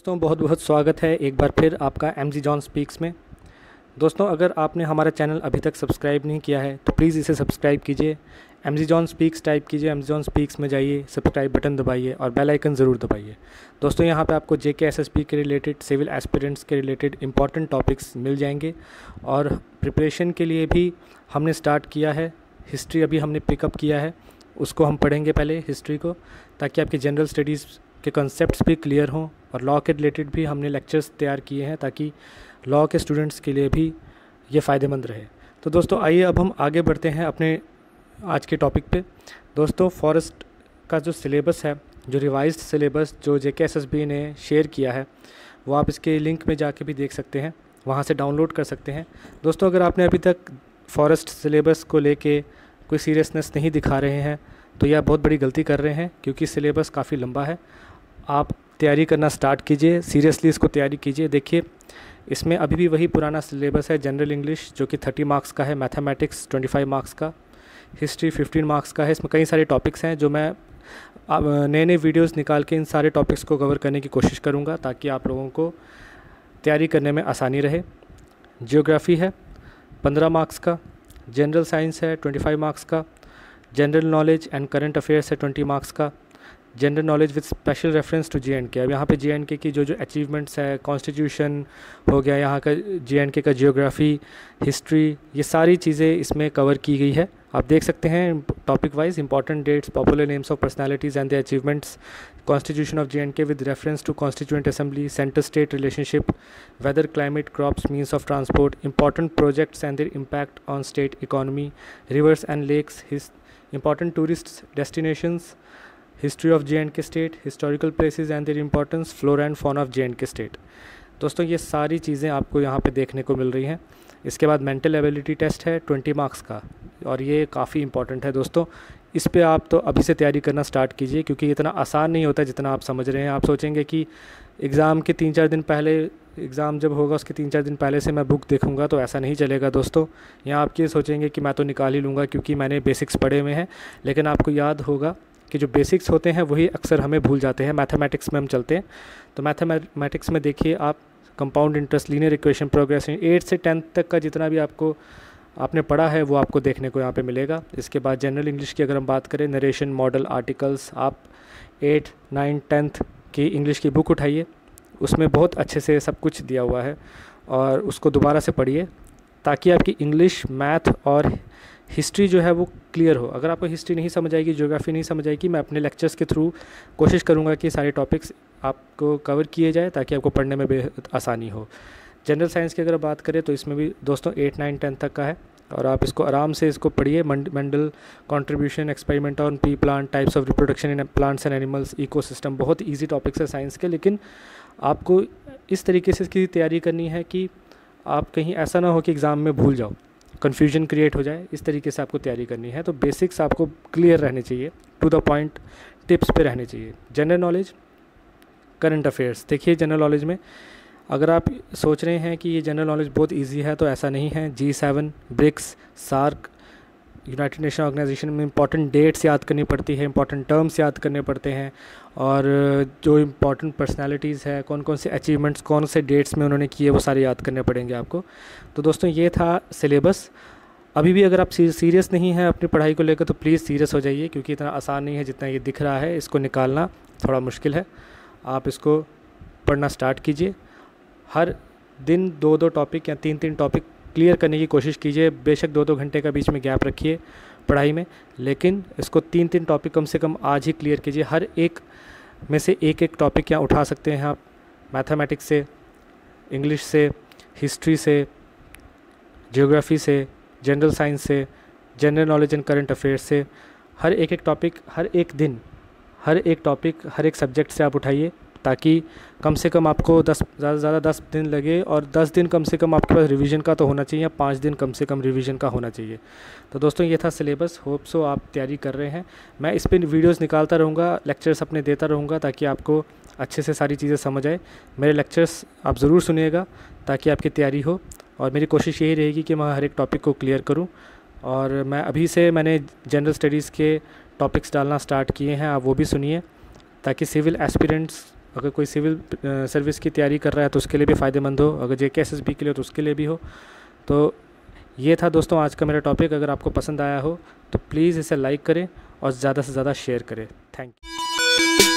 दोस्तों बहुत बहुत स्वागत है एक बार फिर आपका एमजी जॉन स्पीक्स में। दोस्तों अगर आपने हमारा चैनल अभी तक सब्सक्राइब नहीं किया है तो प्लीज़ इसे सब्सक्राइब कीजिए। एमजी जॉन स्पीक्स टाइप कीजिए, एमजी जॉन स्पीक्स में जाइए, सब्सक्राइब बटन दबाइए और बेल आइकन ज़रूर दबाइए। दोस्तों यहाँ पे आपको जेके एसएसबी के रिलेटेड, सिविल एस्पिरेंट्स के रिलेटेड इंपॉर्टेंट टॉपिक्स मिल जाएंगे और प्रिपरेशन के लिए भी हमने स्टार्ट किया है। हिस्ट्री अभी हमने पिकअप किया है, उसको हम पढ़ेंगे पहले हिस्ट्री को, ताकि आपकी जनरल स्टडीज़ के कॉन्सेप्ट्स भी क्लियर हों। और लॉ के रिलेटेड भी हमने लेक्चर्स तैयार किए हैं ताकि लॉ के स्टूडेंट्स के लिए भी ये फ़ायदेमंद रहे। तो दोस्तों आइए अब हम आगे बढ़ते हैं अपने आज के टॉपिक पे। दोस्तों फॉरेस्ट का जो सिलेबस है, जो रिवाइज्ड सिलेबस जो जेके एसएसबी ने शेयर किया है, वो आप इसके लिंक में जाके भी देख सकते हैं, वहाँ से डाउनलोड कर सकते हैं। दोस्तों अगर आपने अभी तक फॉरेस्ट सिलेबस को लेके कोई सीरियसनेस नहीं दिखा रहे हैं तो यह बहुत बड़ी गलती कर रहे हैं, क्योंकि सिलेबस काफ़ी लंबा है। आप तैयारी करना स्टार्ट कीजिए, सीरियसली इसको तैयारी कीजिए। देखिए इसमें अभी भी वही पुराना सिलेबस है। जनरल इंग्लिश जो कि 30 मार्क्स का है, मैथमेटिक्स 25 मार्क्स का, हिस्ट्री 15 मार्क्स का है। इसमें कई सारे टॉपिक्स हैं जो मैं नए नए वीडियोस निकाल के इन सारे टॉपिक्स को कवर करने की कोशिश करूंगा ताकि आप लोगों को तैयारी करने में आसानी रहे। जियोग्राफी है 15 मार्क्स का, जनरल साइंस है 25 मार्क्स का, general knowledge and current affairs है 20 मार्क्स का, general knowledge with special reference to J and K. अब यहाँ पे जे.एंड.के की जो अचीवमेंट्स है, कॉन्स्टिट्यूशन हो गया यहाँ का, जे.एंड.के का जियोग्राफी, हिस्ट्री, ये सारी चीज़ें इसमें कवर की गई है। आप देख सकते हैं topic wise important dates, popular names of personalities and the achievements, constitution of J and K with reference to constituent assembly, centre state relationship, weather, climate, crops, means of transport, important projects and their impact on state economy, rivers and lakes, important tourist destinations, history of J and K state, historical places and their importance, flora and fauna of J and K state. दोस्तों ये सारी चीज़ें आपको यहाँ पे देखने को मिल रही हैं। इसके बाद मेंटल एबिलिटी टेस्ट है 20 मार्क्स का, और ये काफ़ी इंपॉर्टेंट है दोस्तों। इस पे आप तो अभी से तैयारी करना स्टार्ट कीजिए, क्योंकि इतना आसान नहीं होता जितना आप समझ रहे हैं। आप सोचेंगे कि एग्ज़ाम के 3-4 दिन पहले, एग्ज़ाम जब होगा उसके 3-4 दिन पहले से मैं बुक देखूंगा, तो ऐसा नहीं चलेगा दोस्तों। यहाँ आप ये सोचेंगे कि मैं तो निकाल ही लूँगा क्योंकि मैंने बेसिक्स पढ़े हुए हैं, लेकिन आपको याद होगा कि जो बेसिक्स होते हैं वही अक्सर हमें भूल जाते हैं। मैथमेटिक्स में हम चलते हैं तो मैथमेटिक्स में देखिए आप compound interest, linear equation, progression, 8 से 10 तक का जितना भी आपने पढ़ा है वो आपको देखने को यहाँ पे मिलेगा। इसके बाद जनरल इंग्लिश की अगर हम बात करें, नरेशन, मॉडल, आर्टिकल्स, आप 8, 9, 10 की इंग्लिश की बुक उठाइए, उसमें बहुत अच्छे से सब कुछ दिया हुआ है और उसको दोबारा से पढ़िए ताकि आपकी इंग्लिश, मैथ और हिस्ट्री जो है वो क्लियर हो। अगर आपको हिस्ट्री नहीं समझ आएगी, ज्योग्राफी नहीं समझ आएगी, मैं अपने लेक्चर्स के थ्रू कोशिश करूँगा कि सारे टॉपिक्स आपको कवर किए जाए ताकि आपको पढ़ने में बेहद आसानी हो। जनरल साइंस की अगर बात करें तो इसमें भी दोस्तों 8, 9, 10 तक का है और आप इसको आराम से इसको पढ़िए। Mendel contribution, experiment on P plant, types of reproduction in plants and animals, ecosystem, बहुत ईजी टॉपिक्स है साइंस के, लेकिन आपको इस तरीके से इसकी तैयारी करनी है कि आप कहीं ऐसा ना हो कि एग्ज़ाम में भूल जाओ, कन्फ्यूजन क्रिएट हो जाए। इस तरीके से आपको तैयारी करनी है। तो बेसिक्स आपको क्लियर रहने चाहिए, टू द पॉइंट टिप्स पे रहने चाहिए। जनरल नॉलेज, करंट अफेयर्स, देखिए जनरल नॉलेज में अगर आप सोच रहे हैं कि ये जनरल नॉलेज बहुत इजी है तो ऐसा नहीं है। G7, BRICS, SAARC, United Nation Organization में इंपॉर्टेंट डेट्स याद करनी पड़ती है, इंपॉर्टेंट टर्म्स याद करने पड़ते हैं, और जो इंपॉर्टेंट पर्सनालिटीज़ है, कौन कौन से अचीवमेंट्स कौन से डेट्स में उन्होंने किए, वो सारे याद करने पड़ेंगे आपको। तो दोस्तों ये था सिलेबस। अभी भी अगर आप सीरियस नहीं हैं अपनी पढ़ाई को लेकर तो प्लीज़ सीरियस हो जाइए, क्योंकि इतना आसान नहीं है जितना ये दिख रहा है। इसको निकालना थोड़ा मुश्किल है। आप इसको पढ़ना स्टार्ट कीजिए। हर दिन 2-2 टॉपिक या 3-3 टॉपिक क्लियर करने की कोशिश कीजिए। बेशक 2-2 घंटे का बीच में गैप रखिए पढ़ाई में, लेकिन इसको 3-3 टॉपिक कम से कम आज ही क्लियर कीजिए। हर एक में से एक टॉपिक यहाँ उठा सकते हैं आप, मैथमेटिक्स से, इंग्लिश से, हिस्ट्री से, जियोग्राफी से, जनरल साइंस से, general knowledge and current affairs से। हर एक टॉपिक, हर एक दिन, हर एक टॉपिक, हर एक सब्जेक्ट से आप उठाइए, ताकि कम से कम आपको 10 ज़्यादा से ज़्यादा 10 दिन लगे, और 10 दिन कम से कम आपके पास रिवीजन का तो होना चाहिए, 5 दिन कम से कम रिवीजन का होना चाहिए। तो दोस्तों ये था सिलेबस। होप सो आप तैयारी कर रहे हैं। मैं इस पर वीडियोस निकालता रहूँगा, लेक्चर्स अपने देता रहूँगा ताकि आपको अच्छे से सारी चीज़ें समझ आए। मेरे लेक्चर्स आप ज़रूर सुनिएगा ताकि आपकी तैयारी हो, और मेरी कोशिश यही रहेगी कि मैं हर एक टॉपिक को क्लियर करूँ। और मैं अभी से मैंने जनरल स्टडीज़ के टॉपिक्स डालना स्टार्ट किए हैं, आप वो भी सुनिए ताकि सिविल एस्पिरेंट्स अगर कोई सिविल सर्विस की तैयारी कर रहा है तो उसके लिए भी फ़ायदेमंद हो, अगर JK SSB के लिए तो उसके लिए भी हो। तो ये था दोस्तों आज का मेरा टॉपिक। अगर आपको पसंद आया हो तो प्लीज़ इसे लाइक करें और ज़्यादा से ज़्यादा शेयर करें। Thank you.